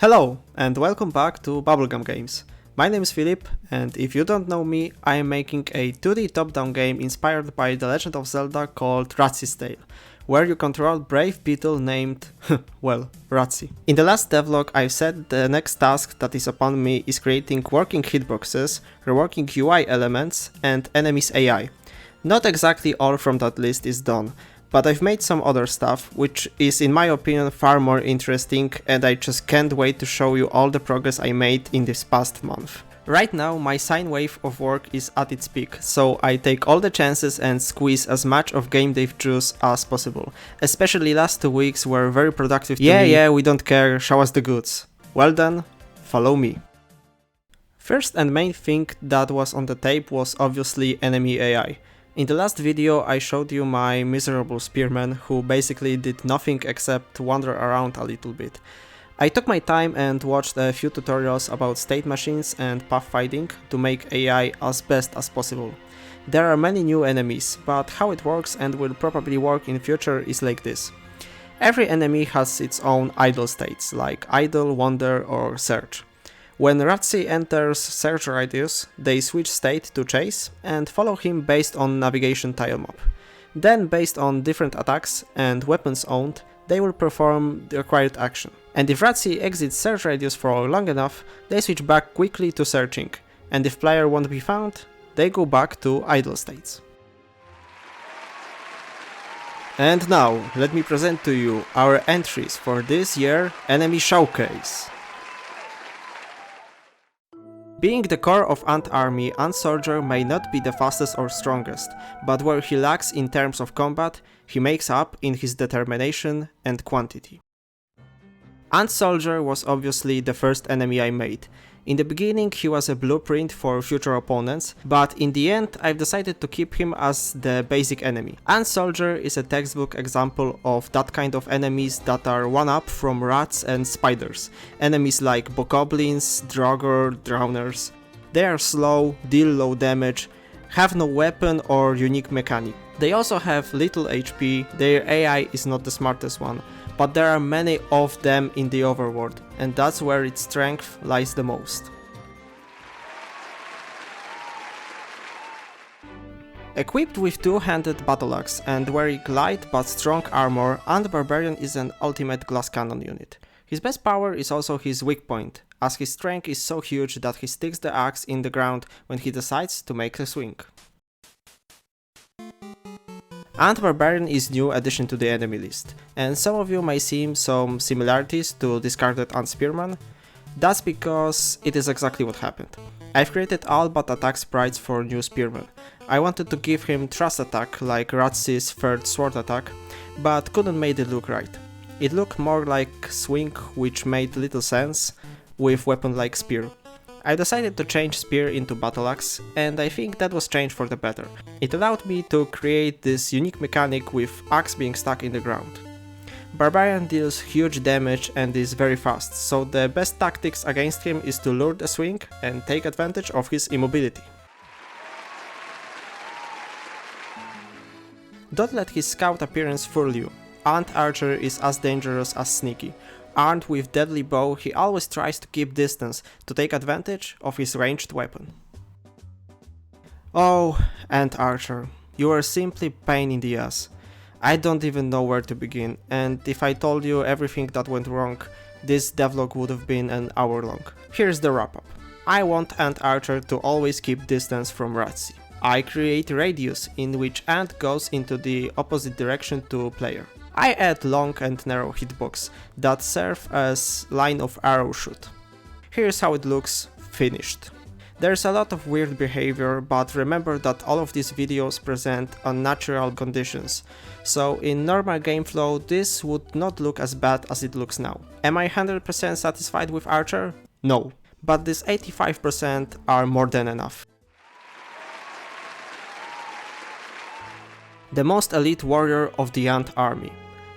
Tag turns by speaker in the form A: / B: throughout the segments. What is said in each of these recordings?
A: Hello and welcome back to Bubblegum Games. My name is Filip, and if you don't know me, I am making a 2D top-down game inspired by The Legend of Zelda called Rutsy's Tale, where you control brave beetle named, well, Rutsy. In the last devlog I said the next task that is upon me is creating working hitboxes, reworking UI elements, and enemies AI. Not exactly all from that list is done, but I've made some other stuff, which is in my opinion far more interesting, and I just can't wait to show you all the progress I made in this past month. Right now my sine wave of work is at its peak, so I take all the chances and squeeze as much of game dev juice as possible. Especially last 2 weeks were very productive to me. Yeah, we don't care, show us the goods. Well then, follow me. First and main thing that was on the tape was obviously enemy AI. In the last video I showed you my miserable spearman who basically did nothing except wander around a little bit. I took my time and watched a few tutorials about state machines and pathfinding to make AI as best as possible. There are many new enemies, but how it works and will probably work in future is like this. Every enemy has its own idle states, like idle, wander or search. When Rutsy enters search radius, they switch state to chase and follow him based on navigation tilemap. Then, based on different attacks and weapons owned, they will perform the required action. And if Rutsy exits search radius for long enough, they switch back quickly to searching, and if player won't be found, they go back to idle states. And now, let me present to you our entries for this year enemy showcase. Being the core of Ant Army, Ant Soldier may not be the fastest or strongest, but where he lacks in terms of combat, he makes up in his determination and quantity. Ant Soldier was obviously the first enemy I made. In the beginning he was a blueprint for future opponents, but in the end I've decided to keep him as the basic enemy. Ant Soldier is a textbook example of that kind of enemies that are one-up from rats and spiders. Enemies like bokoblins, draugr, drowners. They are slow, deal low damage, have no weapon or unique mechanic. They also have little HP, their AI is not the smartest one, but there are many of them in the overworld, and that's where its strength lies the most. Equipped with two-handed battle axe and wearing light but strong armor, Ant Barbarian is an ultimate glass cannon unit. His best power is also his weak point, as his strength is so huge that he sticks the axe in the ground when he decides to make a swing. Ant Barbarian is new addition to the enemy list, and some of you may see some similarities to discarded Ant Spearman. That's because it is exactly what happened. I've created all but attack sprites for new Spearman. I wanted to give him thrust attack like Rutsy's third sword attack, but couldn't make it look right. It looked more like swing, which made little sense with weapon like spear. I decided to change spear into battle axe, and I think that was changed for the better. It allowed me to create this unique mechanic with axe being stuck in the ground. Barbarian deals huge damage and is very fast, so the best tactics against him is to lure the swing and take advantage of his immobility. Don't let his scout appearance fool you. Ant Archer is as dangerous as sneaky. Armed with deadly bow, he always tries to keep distance to take advantage of his ranged weapon. Oh, Ant Archer, you are simply pain in the ass. I don't even know where to begin, and if I told you everything that went wrong, this devlog would have been an hour long. Here's the wrap up. I want Ant Archer to always keep distance from Rutsy. I create radius in which Ant goes into the opposite direction to player. I add long and narrow hitbox that serve as line of arrow shoot. Here's how it looks finished. There's a lot of weird behavior, but remember that all of these videos present unnatural conditions, so in normal game flow this would not look as bad as it looks now. Am I 100% satisfied with Archer? No, but this 85% are more than enough. The most elite warrior of the Ant Army.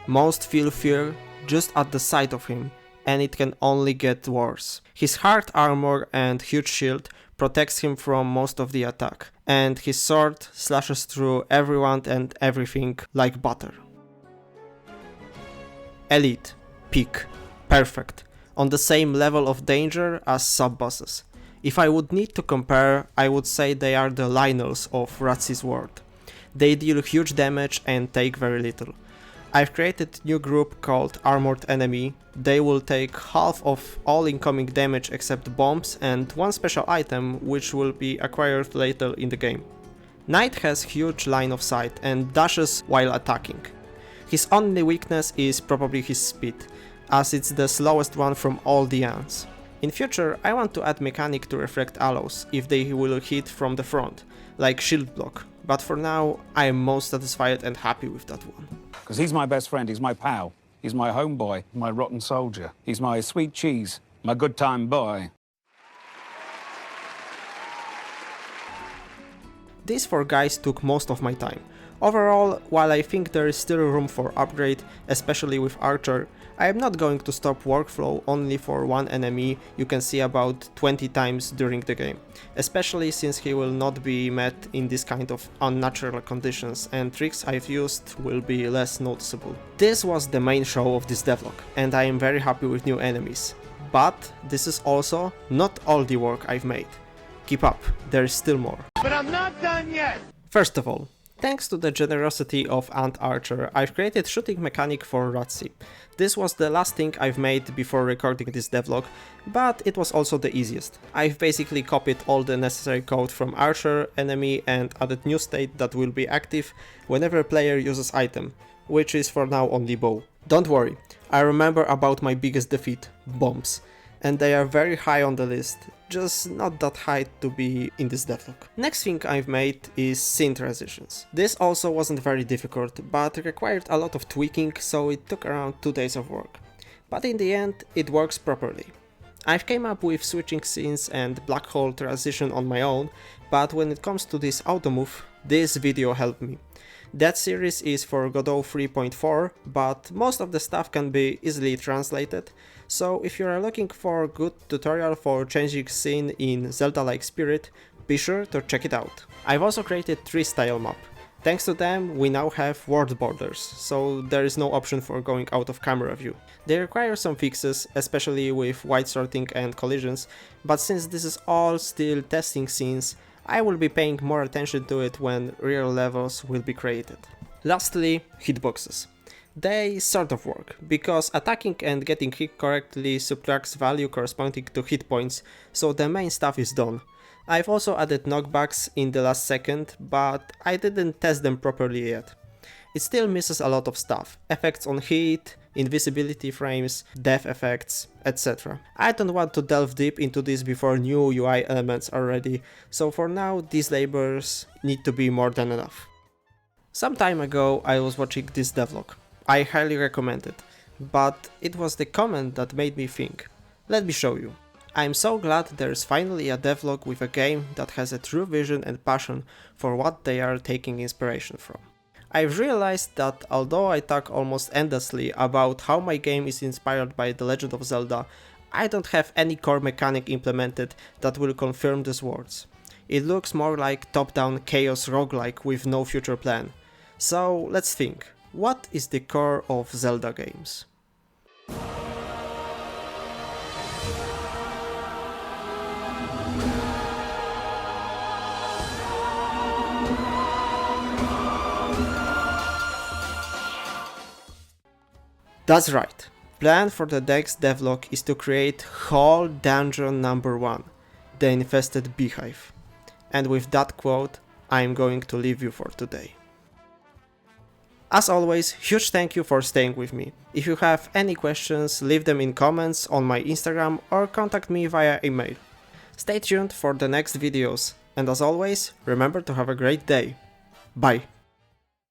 A: Most feel fear just at the sight of him, and it can only get worse. His hard armor and huge shield protects him from most of the attack, and his sword slashes through everyone and everything like butter. Elite, peak, perfect, on the same level of danger as sub-bosses. If I would need to compare, I would say they are the Lionels of Rutsy's world. They deal huge damage and take very little. I've created a new group called Armored Enemy. They will take half of all incoming damage except bombs and one special item which will be acquired later in the game. Knight has huge line of sight and dashes while attacking. His only weakness is probably his speed, as it's the slowest one from all the ants. In future I want to add mechanic to reflect alloys if they will hit from the front, like shield block, but for now I am most satisfied and happy with that one.
B: Because he's my best friend, he's my pal, he's my homeboy, my rotten soldier, he's my sweet cheese, my good time boy.
A: These 4 guys took most of my time. Overall, while I think there is still room for upgrade, especially with Archer, I am not going to stop workflow only for one enemy you can see about 20 times during the game, especially since he will not be met in this kind of unnatural conditions and tricks I've used will be less noticeable. This was the main show of this devlog, and I am very happy with new enemies. But this is also not all the work I've made. Keep up, there is still more.
C: But I'm not done yet!
A: First of all, thanks to the generosity of Ant Archer, I've created shooting mechanic for Rutsy. This was the last thing I've made before recording this devlog, but it was also the easiest. I've basically copied all the necessary code from Archer, enemy and added new state that will be active whenever a player uses item, which is for now only bow. Don't worry, I remember about my biggest defeat, bombs, and they are very high on the list, just not that high to be in this devlog. Next thing I've made is scene transitions. This also wasn't very difficult, but required a lot of tweaking, so it took around 2 days of work. But in the end, it works properly. I've came up with switching scenes and black hole transition on my own, but when it comes to this auto move, this video helped me. That series is for Godot 3.4, but most of the stuff can be easily translated, so if you are looking for a good tutorial for changing scene in Zelda-like spirit, be sure to check it out. I've also created 3 style map. Thanks to them, we now have world borders, so there is no option for going out of camera view. They require some fixes, especially with white sorting and collisions, but since this is all still testing scenes, I will be paying more attention to it when real levels will be created. Lastly, hitboxes. They sort of work, because attacking and getting hit correctly subtracts value corresponding to hit points, so the main stuff is done. I've also added knockbacks in the last second, but I didn't test them properly yet. It still misses a lot of stuff, effects on hit, invisibility frames, death effects, etc. I don't want to delve deep into this before new UI elements are ready, so for now these labors need to be more than enough. Some time ago I was watching this devlog. I highly recommend it, but it was the comment that made me think. Let me show you. I'm so glad there's finally a devlog with a game that has a true vision and passion for what they are taking inspiration from. I've realized that although I talk almost endlessly about how my game is inspired by The Legend of Zelda, I don't have any core mechanic implemented that will confirm these words. It looks more like top-down chaos roguelike with no future plan. So let's think. What is the core of Zelda games? That's right. Plan for the next devlog is to create whole dungeon number 1, the infested beehive. And with that quote, I'm going to leave you for today. As always, huge thank you for staying with me. If you have any questions, leave them in comments on my Instagram or contact me via email. Stay tuned for the next videos, and as always, remember to have a great day. Bye!